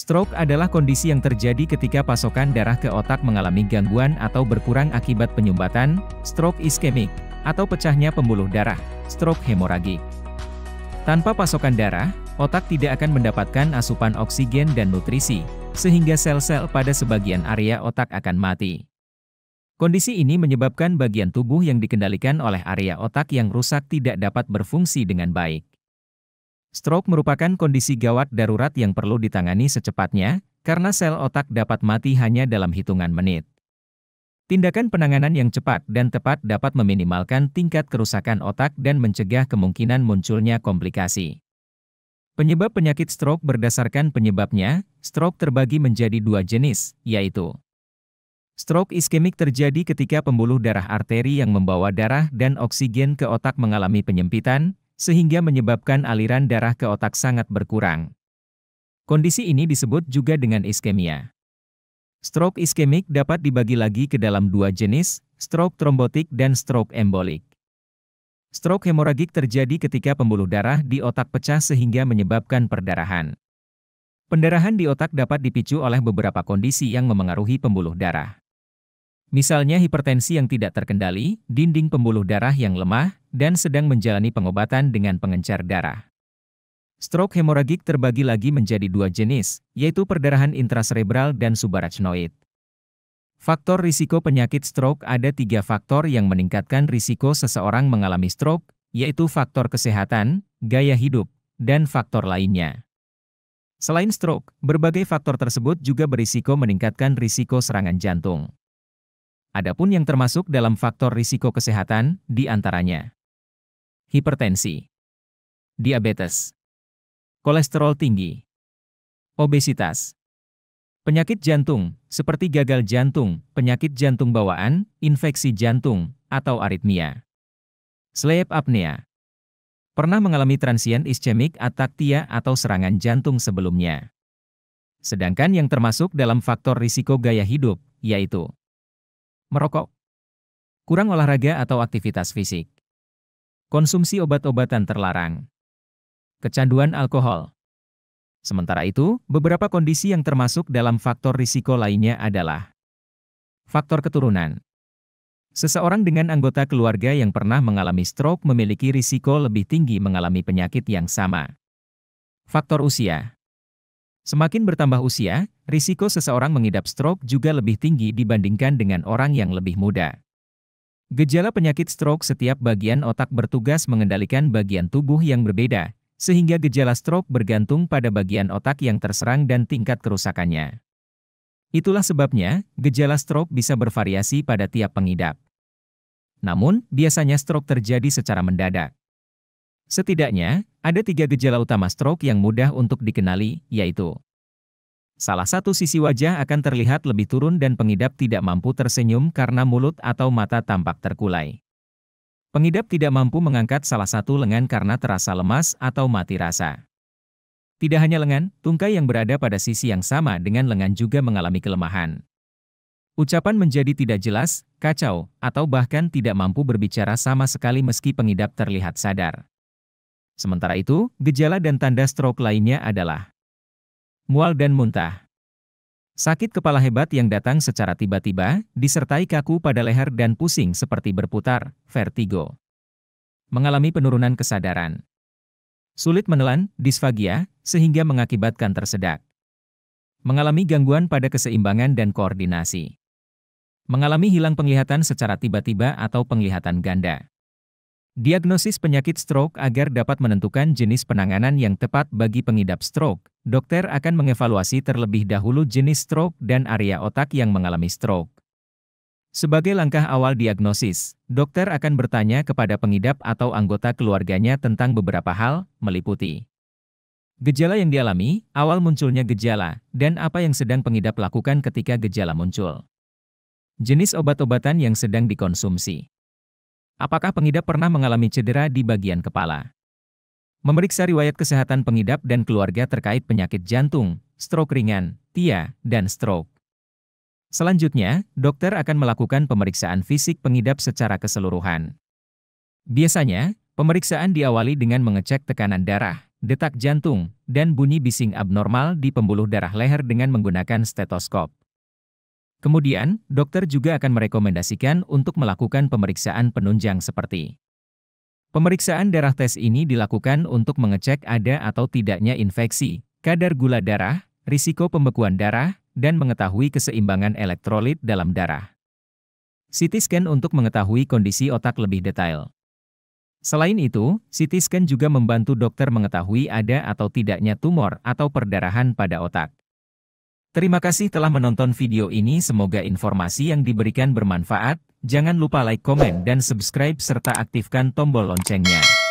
Stroke adalah kondisi yang terjadi ketika pasokan darah ke otak mengalami gangguan atau berkurang akibat penyumbatan, stroke iskemik, atau pecahnya pembuluh darah, stroke hemoragik. Tanpa pasokan darah, otak tidak akan mendapatkan asupan oksigen dan nutrisi, sehingga sel-sel pada sebagian area otak akan mati. Kondisi ini menyebabkan bagian tubuh yang dikendalikan oleh area otak yang rusak tidak dapat berfungsi dengan baik. Stroke merupakan kondisi gawat darurat yang perlu ditangani secepatnya, karena sel otak dapat mati hanya dalam hitungan menit. Tindakan penanganan yang cepat dan tepat dapat meminimalkan tingkat kerusakan otak dan mencegah kemungkinan munculnya komplikasi. Penyebab penyakit stroke berdasarkan penyebabnya, stroke terbagi menjadi dua jenis, yaitu stroke iskemik terjadi ketika pembuluh darah arteri yang membawa darah dan oksigen ke otak mengalami penyempitan, sehingga menyebabkan aliran darah ke otak sangat berkurang. Kondisi ini disebut juga dengan iskemia. Stroke iskemik dapat dibagi lagi ke dalam dua jenis, stroke trombotik dan stroke embolik. Stroke hemoragik terjadi ketika pembuluh darah di otak pecah sehingga menyebabkan perdarahan. Pendarahan di otak dapat dipicu oleh beberapa kondisi yang memengaruhi pembuluh darah. Misalnya hipertensi yang tidak terkendali, dinding pembuluh darah yang lemah, dan sedang menjalani pengobatan dengan pengencer darah. Stroke hemoragik terbagi lagi menjadi dua jenis, yaitu perdarahan intraserebral dan subarachnoid. Faktor risiko penyakit stroke ada 3 faktor yang meningkatkan risiko seseorang mengalami stroke, yaitu faktor kesehatan, gaya hidup, dan faktor lainnya. Selain stroke, berbagai faktor tersebut juga berisiko meningkatkan risiko serangan jantung. Adapun yang termasuk dalam faktor risiko kesehatan, di antaranya hipertensi, diabetes, kolesterol tinggi, obesitas, penyakit jantung, seperti gagal jantung, penyakit jantung bawaan, infeksi jantung, atau aritmia, sleep apnea, pernah mengalami transient ischemic ataxia atau serangan jantung sebelumnya. Sedangkan yang termasuk dalam faktor risiko gaya hidup, yaitu merokok, kurang olahraga atau aktivitas fisik, konsumsi obat-obatan terlarang, kecanduan alkohol. Sementara itu, beberapa kondisi yang termasuk dalam faktor risiko lainnya adalah faktor keturunan. Seseorang dengan anggota keluarga yang pernah mengalami stroke memiliki risiko lebih tinggi mengalami penyakit yang sama. Faktor usia. Semakin bertambah usia, risiko seseorang mengidap stroke juga lebih tinggi dibandingkan dengan orang yang lebih muda. Gejala penyakit stroke setiap bagian otak bertugas mengendalikan bagian tubuh yang berbeda, sehingga gejala stroke bergantung pada bagian otak yang terserang dan tingkat kerusakannya. Itulah sebabnya, gejala stroke bisa bervariasi pada tiap pengidap. Namun, biasanya stroke terjadi secara mendadak. Setidaknya, ada 3 gejala utama stroke yang mudah untuk dikenali, yaitu salah satu sisi wajah akan terlihat lebih turun dan pengidap tidak mampu tersenyum karena mulut atau mata tampak terkulai. Pengidap tidak mampu mengangkat salah satu lengan karena terasa lemas atau mati rasa. Tidak hanya lengan, tungkai yang berada pada sisi yang sama dengan lengan juga mengalami kelemahan. Ucapan menjadi tidak jelas, kacau, atau bahkan tidak mampu berbicara sama sekali meski pengidap terlihat sadar. Sementara itu, gejala dan tanda stroke lainnya adalah mual dan muntah, sakit kepala hebat yang datang secara tiba-tiba, disertai kaku pada leher dan pusing seperti berputar, vertigo, mengalami penurunan kesadaran, sulit menelan, disfagia, sehingga mengakibatkan tersedak, mengalami gangguan pada keseimbangan dan koordinasi, mengalami hilang penglihatan secara tiba-tiba atau penglihatan ganda. Diagnosis penyakit stroke. Agar dapat menentukan jenis penanganan yang tepat bagi pengidap stroke, dokter akan mengevaluasi terlebih dahulu jenis stroke dan area otak yang mengalami stroke. Sebagai langkah awal diagnosis, dokter akan bertanya kepada pengidap atau anggota keluarganya tentang beberapa hal, meliputi gejala yang dialami, awal munculnya gejala, dan apa yang sedang pengidap lakukan ketika gejala muncul. Jenis obat-obatan yang sedang dikonsumsi. Apakah pengidap pernah mengalami cedera di bagian kepala? Memeriksa riwayat kesehatan pengidap dan keluarga terkait penyakit jantung, stroke ringan, TIA, dan stroke. Selanjutnya, dokter akan melakukan pemeriksaan fisik pengidap secara keseluruhan. Biasanya, Pemeriksaan diawali dengan mengecek tekanan darah, detak jantung, dan bunyi bising abnormal di pembuluh darah leher dengan menggunakan stetoskop. Kemudian, dokter juga akan merekomendasikan untuk melakukan pemeriksaan penunjang seperti pemeriksaan darah. Tes ini dilakukan untuk mengecek ada atau tidaknya infeksi, kadar gula darah, risiko pembekuan darah, dan mengetahui keseimbangan elektrolit dalam darah. CT scan untuk mengetahui kondisi otak lebih detail. Selain itu, CT scan juga membantu dokter mengetahui ada atau tidaknya tumor atau perdarahan pada otak. Terima kasih telah menonton video ini, semoga informasi yang diberikan bermanfaat. Jangan lupa like, komen, dan subscribe serta aktifkan tombol loncengnya.